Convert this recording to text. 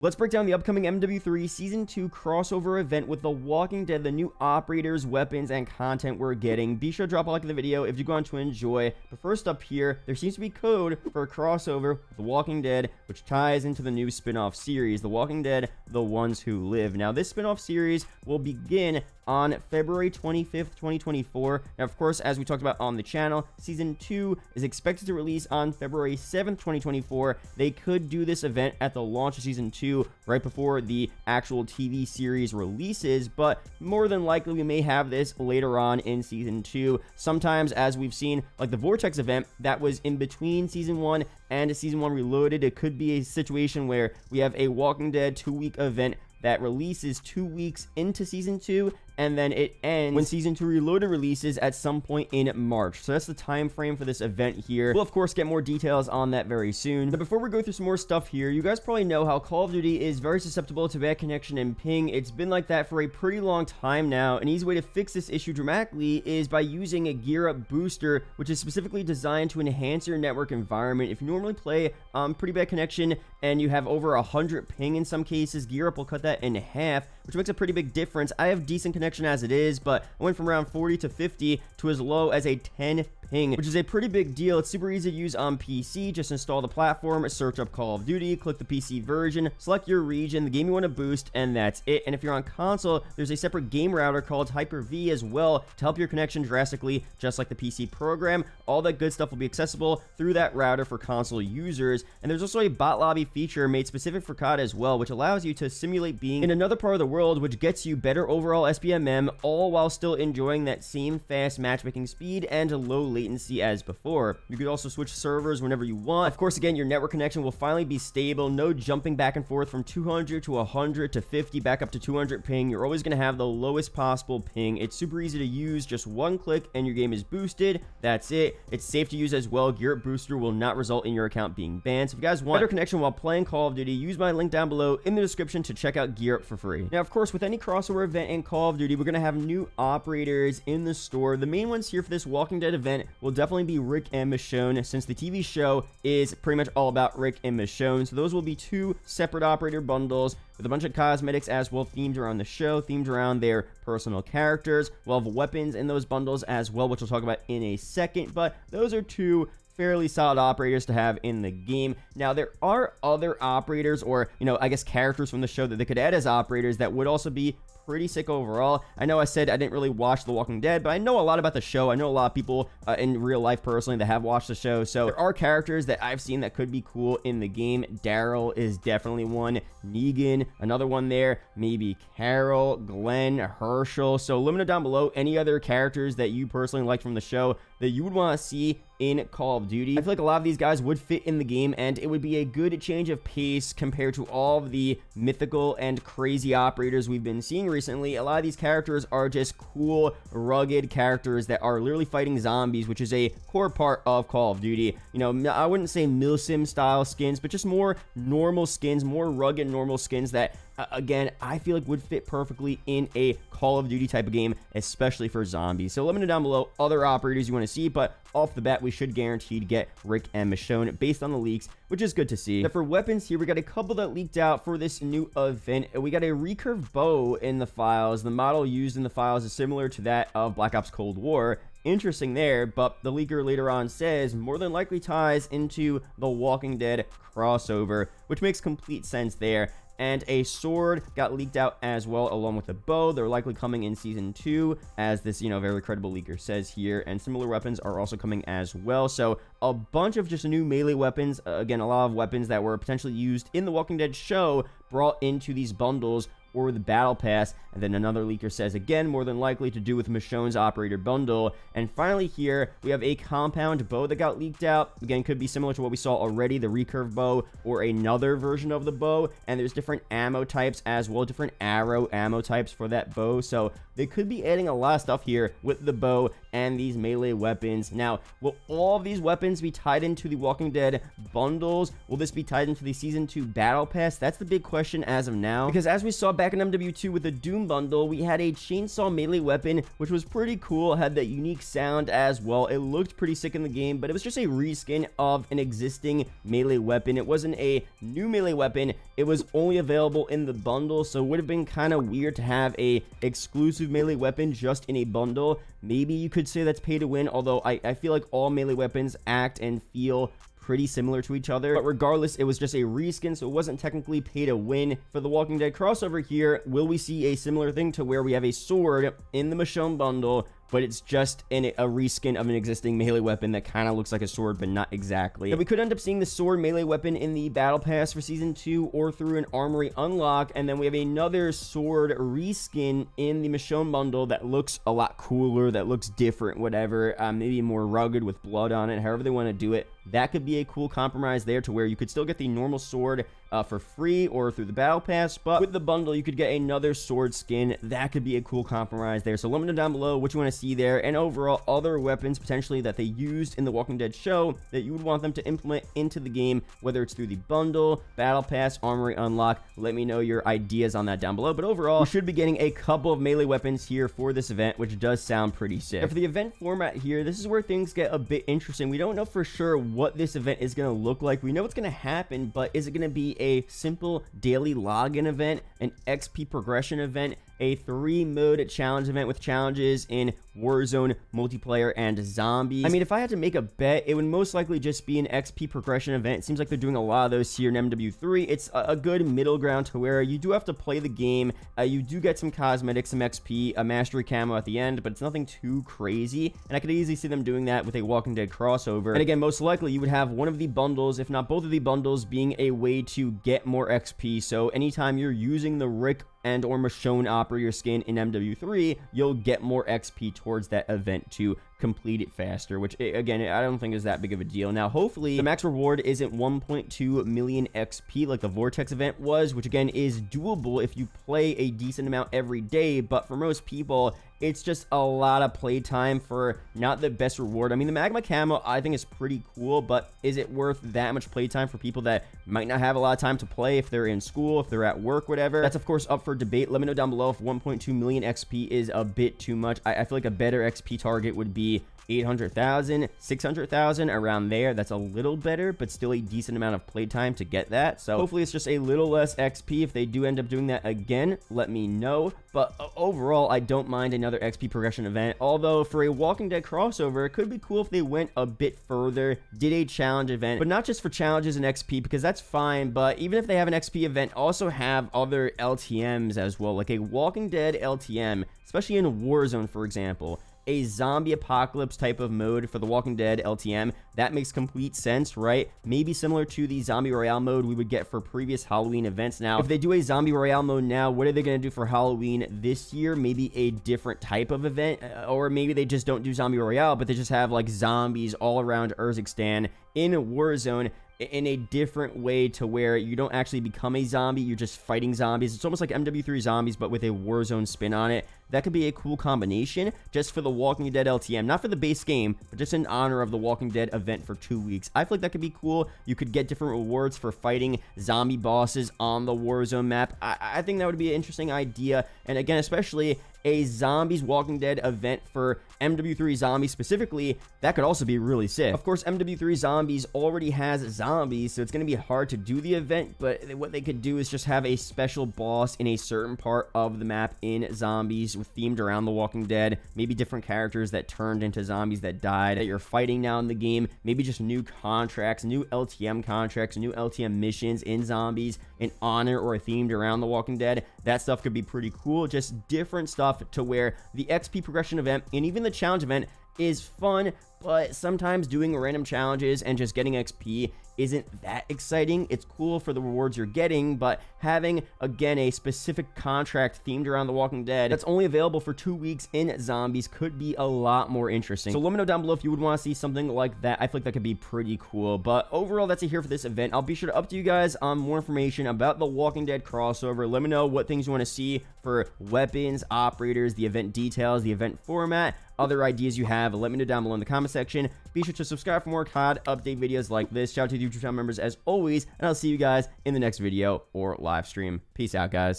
Let's break down the upcoming MW3 Season 2 crossover event with The Walking Dead, the new operators, weapons, and content we're getting. Be sure to drop a like in the video if you're going to enjoy. But first up here, there seems to be code for a crossover with The Walking Dead, which ties into the new spin-off series, The Walking Dead, The Ones Who Live. Now, this spin-off series will begin on February 25th, 2024. Now, of course, as we talked about on the channel, Season 2 is expected to release on February 7th, 2024. They could do this event at the launch of Season 2 right before the actual TV series releases, but more than likely we may have this later on in Season 2. Sometimes, as we've seen, like the Vortex event that was in between Season 1 and Season 1 Reloaded, it could be a situation where we have a Walking Dead 2-week event that releases 2 weeks into Season 2, and then it ends when Season 2 Reloaded releases at some point in March. So that's the time frame for this event here. We'll, of course, get more details on that very soon. But before we go through some more stuff here, you guys probably know how Call of Duty is very susceptible to bad connection and ping. It's been like that for a pretty long time now. An easy way to fix this issue dramatically is by using a GearUp Booster, which is specifically designed to enhance your network environment. If you normally play pretty bad connection and you have over 100 ping in some cases, GearUp will cut that in half, which makes a pretty big difference. I have decent connection as it is, but I went from around 40 to 50 to as low as a 10 ping, which is a pretty big deal. It's super easy to use on PC. Just install the platform, search up Call of Duty, click the PC version, select your region, the game you want to boost, and that's it. And if you're on console, there's a separate game router called Hyper-V as well to help your connection drastically, just like the PC program. All that good stuff will be accessible through that router for console users. And there's also a bot lobby feature made specific for COD as well, which allows you to simulate being in another part of the world, which gets you better overall SBMM, all while still enjoying that same fast matchmaking speed and low latency as before. You could also switch servers whenever you want. Of course, again, your network connection will finally be stable. No jumping back and forth from 200 to 100 to 50 back up to 200 ping. You're always going to have the lowest possible ping. It's super easy to use. Just one click and your game is boosted. That's it. It's safe to use as well. GearUp Booster will not result in your account being banned. So if you guys want better connection while playing Call of Duty, use my link down below in the description to check out GearUp for free. Now, of course, with any crossover event in Call of Duty, we're going to have new operators in the store. The main ones here for this Walking Dead event will definitely be Rick and Michonne, since the TV show is pretty much all about Rick and Michonne. So those will be two separate operator bundles with a bunch of cosmetics as well, themed around the show, themed around their personal characters. We'll have weapons in those bundles as well, which we'll talk about in a second, but those are two fairly solid operators to have in the game. Now, there are other operators, or, you know, I guess characters from the show that they could add as operators that would also be pretty sick overall. I know I said I didn't really watch The Walking Dead, but I know a lot about the show. I know a lot of people in real life personally that have watched the show, so there are characters that I've seen that could be cool in the game. Daryl is definitely one. Negan, another one there. Maybe Carol, Glenn, Herschel. So let me know down below any other characters that you personally liked from the show that you would want to see in Call of Duty. I feel like a lot of these guys would fit in the game, and it would be a good change of pace compared to all of the mythical and crazy operators we've been seeing recently. A lot of these characters are just cool, rugged characters that are literally fighting zombies, which is a core part of Call of Duty. You know, I wouldn't say milsim style skins, but just more normal skins, more rugged normal skins that again, I feel like would fit perfectly in a Call of Duty type of game, especially for zombies. So let me know down below other operators you want to see, but off the bat, we should guarantee to get Rick and Michonne based on the leaks, which is good to see. Now, for weapons here, we got a couple that leaked out for this new event. We got a recurve bow in the files. The model used in the files is similar to that of Black Ops Cold War. Interesting there, but the leaker later on says more than likely ties into the Walking Dead crossover, which makes complete sense there. And a sword got leaked out as well, along with a bow. They're likely coming in Season 2, as this, you know, very credible leaker says here. And similar weapons are also coming as well. So a bunch of just new melee weapons. Again, a lot of weapons that were potentially used in the Walking Dead show brought into these bundles or the battle pass. And then another leaker says, again, more than likely to do with Michonne's operator bundle. And finally here, we have a compound bow that got leaked out. Again, could be similar to what we saw already, the recurve bow, or another version of the bow. And there's different ammo types as well, different arrow ammo types for that bow. So they could be adding a lot of stuff here with the bow and these melee weapons. Now, will all of these weapons be tied into the Walking Dead bundles? Will this be tied into the Season 2 battle pass? That's the big question as of now, because as we saw back in MW2 with the Doom bundle, we had a chainsaw melee weapon, which was pretty cool. It had that unique sound as well. It looked pretty sick in the game, but it was just a reskin of an existing melee weapon. It wasn't a new melee weapon. It was only available in the bundle, so it would have been kind of weird to have a exclusive melee weapon just in a bundle. Maybe you could say that's pay to win, although I feel like all melee weapons act and feel pretty similar to each other. But regardless, it was just a reskin, so it wasn't technically pay to win. For the Walking Dead crossover here, will we see a similar thing to where we have a sword in the Michonne bundle, but it's just in a reskin of an existing melee weapon that kind of looks like a sword, but not exactly. Now, we could end up seeing the sword melee weapon in the battle pass for season 2 or through an armory unlock, and then we have another sword reskin in the Michonne bundle that looks a lot cooler, that looks different, whatever, maybe more rugged with blood on it, however they want to do it. That could be a cool compromise there to where you could still get the normal sword for free or through the battle pass, but with the bundle you could get another sword skin. That could be a cool compromise there. So let me know down below what you want to see there, and overall other weapons potentially that they used in the Walking Dead show that you would want them to implement into the game, whether it's through the bundle, battle pass, armory unlock. Let me know your ideas on that down below. But overall, we should be getting a couple of melee weapons here for this event, which does sound pretty sick. And for the event format here, this is where things get a bit interesting. We don't know for sure what this event is going to look like. We know it's going to happen, but is it going to be a simple daily login event, an XP progression event, a 3-mode challenge event with challenges in Warzone, multiplayer, and zombies? I mean, if I had to make a bet, it would most likely just be an XP progression event. It seems like they're doing a lot of those here in MW3. It's a good middle ground to where you do have to play the game. You do get some cosmetics, some XP, a mastery camo at the end, but it's nothing too crazy. And I could easily see them doing that with a Walking Dead crossover. And again, most likely you would have one of the bundles, if not both of the bundles, being a way to get more XP. So anytime you're using the Rick and or Michonne operator skin in MW3, you'll get more XP towards that event to complete it faster, which again, I don't think is that big of a deal. Now, hopefully the max reward isn't 1.2 million XP like the Vortex event was, which again is doable if you play a decent amount every day, but for most people it's just a lot of playtime for not the best reward. I mean, the magma camo I think is pretty cool, but is it worth that much playtime for people that might not have a lot of time to play if they're in school, if they're at work, whatever? That's of course up for debate. Let me know down below if 1.2 million XP is a bit too much. I feel like a better XP target would be 800,000, 600,000, around there. That's a little better, but still a decent amount of playtime to get that. So hopefully it's just a little less XP. If they do end up doing that again, let me know. But overall, I don't mind another XP progression event. Although for a Walking Dead crossover, it could be cool if they went a bit further, did a challenge event, but not just for challenges and XP, because that's fine. But even if they have an XP event, also have other LTMs as well, like a Walking Dead LTM, especially in Warzone, for example. A zombie apocalypse type of mode for the Walking Dead LTM. That makes complete sense, right? Maybe similar to the zombie royale mode we would get for previous Halloween events. Now, if they do a zombie royale mode now, what are they going to do for Halloween this year? Maybe a different type of event, or maybe they just don't do zombie royale, but they just have like zombies all around Urzikstan in Warzone in a different way to where you don't actually become a zombie, you're just fighting zombies. It's almost like MW3 Zombies, but with a Warzone spin on it. That could be a cool combination just for the Walking Dead LTM, not for the base game, but just in honor of the Walking Dead event for 2 weeks. I feel like that could be cool. You could get different rewards for fighting zombie bosses on the Warzone map. I think that would be an interesting idea, and again, especially a Zombies Walking Dead event for MW3 Zombies specifically, that could also be really sick. Of course, MW3 Zombies already has zombies, so it's going to be hard to do the event, but what they could do is just have a special boss in a certain part of the map in Zombies themed around the Walking Dead, maybe different characters that turned into zombies that died that you're fighting now in the game, maybe just new contracts, new LTM contracts, new LTM missions in Zombies in honor or themed around the Walking Dead. That stuff could be pretty cool, just different stuff to where the XP progression event and even the challenge event is fun, but sometimes doing random challenges and just getting XP isn't that exciting. It's cool for the rewards you're getting, but having, again, a specific contract themed around The Walking Dead that's only available for 2 weeks in Zombies could be a lot more interesting. So let me know down below if you would want to see something like that. I feel like that could be pretty cool. But overall, that's it here for this event. I'll be sure to update you guys on more information about the Walking Dead crossover. Let me know what things you want to see for weapons, operators, the event details, the event format, other ideas you have. Let me know down below in the comment section. Be sure to subscribe for more COD update videos like this. Shout out to the YouTube channel members as always, and I'll see you guys in the next video or live stream. Peace out, guys.